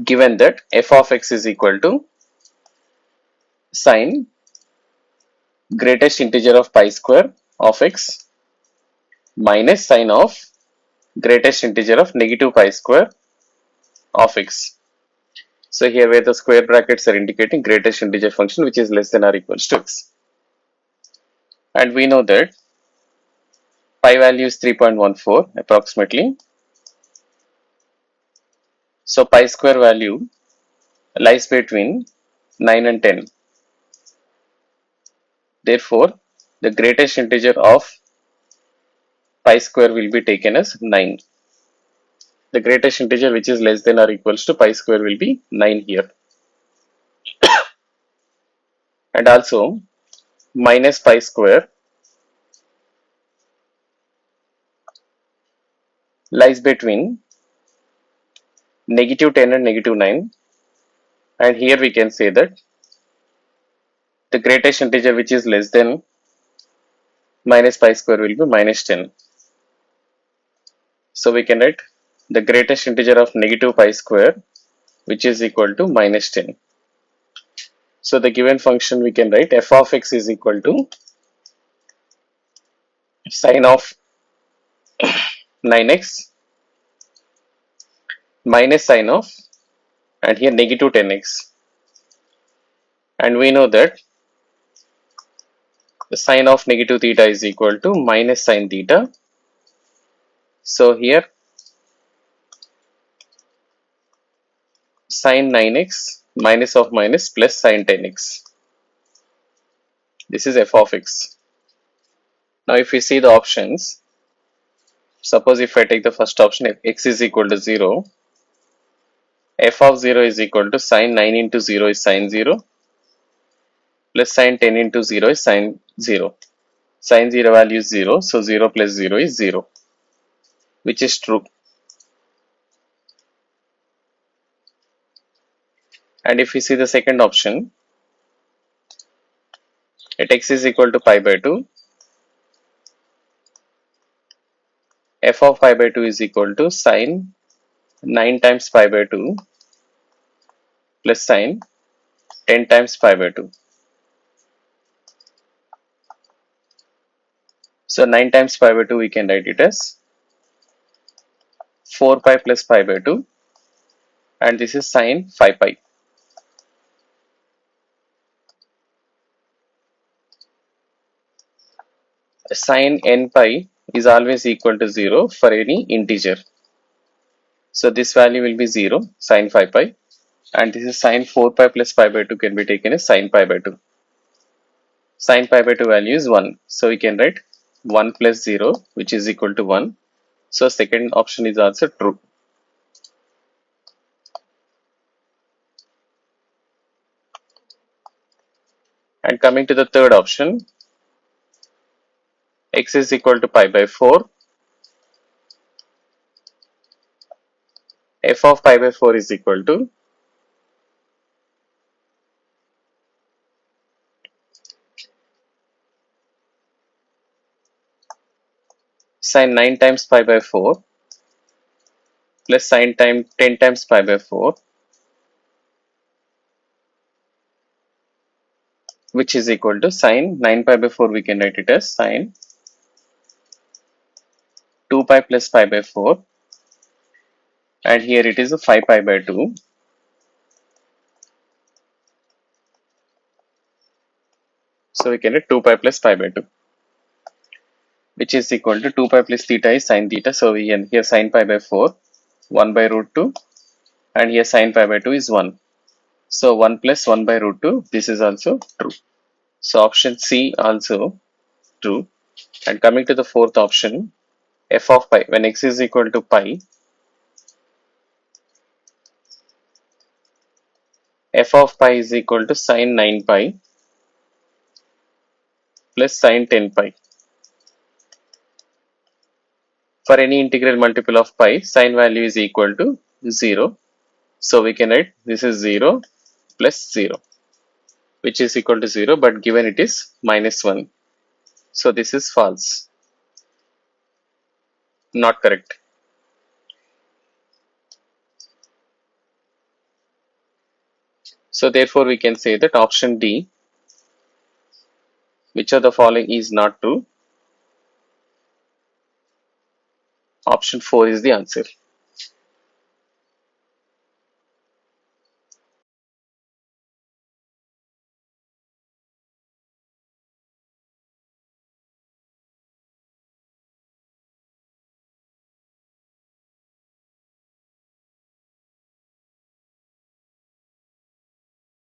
given that f of x is equal to sine greatest integer of pi square of x minus sine of greatest integer of negative pi square of x. So here where the square brackets are indicating greatest integer function which is less than or equals to x. And we know that pi value is 3.14 approximately. So pi square value lies between 9 and 10. Therefore, the greatest integer of pi square will be taken as 9. The greatest integer which is less than or equals to pi square will be 9 here. And also minus pi square lies between negative 10 and negative 9. And here we can say that the greatest integer which is less than minus pi square will be minus 10. So we can write the greatest integer of negative pi square which is equal to minus 10. So the given function we can write f of x is equal to sine of 9x minus sine of, and here negative 10x. And we know that the sine of negative theta is equal to minus sine theta. So here sine 9x minus of minus plus sine 10x. This is f of x. Now if we see the options, suppose if I take the first option, if x is equal to 0, f of 0 is equal to sine 9 into 0 is sine 0 plus sine 10 into 0 is sine 0. Sine 0 value is 0, so 0 plus 0 is 0, which is true. And if we see the second option, at x is equal to pi by 2, f of pi by 2 is equal to sine 9 times pi by 2 plus sine 10 times pi by 2. So 9 times pi by 2 we can write it as 4 pi plus pi by 2, and this is sine 5 pi. Sine n pi is always equal to 0 for any integer. So this value will be 0, sine 5 pi, and this is sine 4 pi plus pi by 2 can be taken as sine pi by 2. Sine pi by 2 value is 1. So we can write 1 plus 0 which is equal to 1. So second option is also true. And coming to the third option, x is equal to pi by 4. F of pi by 4 is equal to sine 9 times pi by 4 plus sine 10 times pi by 4, which is equal to sine 9 pi by 4 we can write it as sine 2 pi plus pi by 4, and here it is a 5 pi by 2. So we can write 2 pi plus pi by 2, which is equal to 2 pi plus theta is sine theta. So we can here sine pi by 4, 1 by root 2, and here sine pi by 2 is 1. So 1 plus 1 by root 2, this is also true. So option C also true. And coming to the fourth option, f of pi, when x is equal to pi, f of pi is equal to sine 9 pi plus sine 10 pi. For any integral multiple of pi, sine value is equal to 0. So we can write this is 0 plus 0, which is equal to 0, but given it is minus 1. So this is false, not correct. So therefore we can say that option D, which of the following is not true? Option 4 is the answer.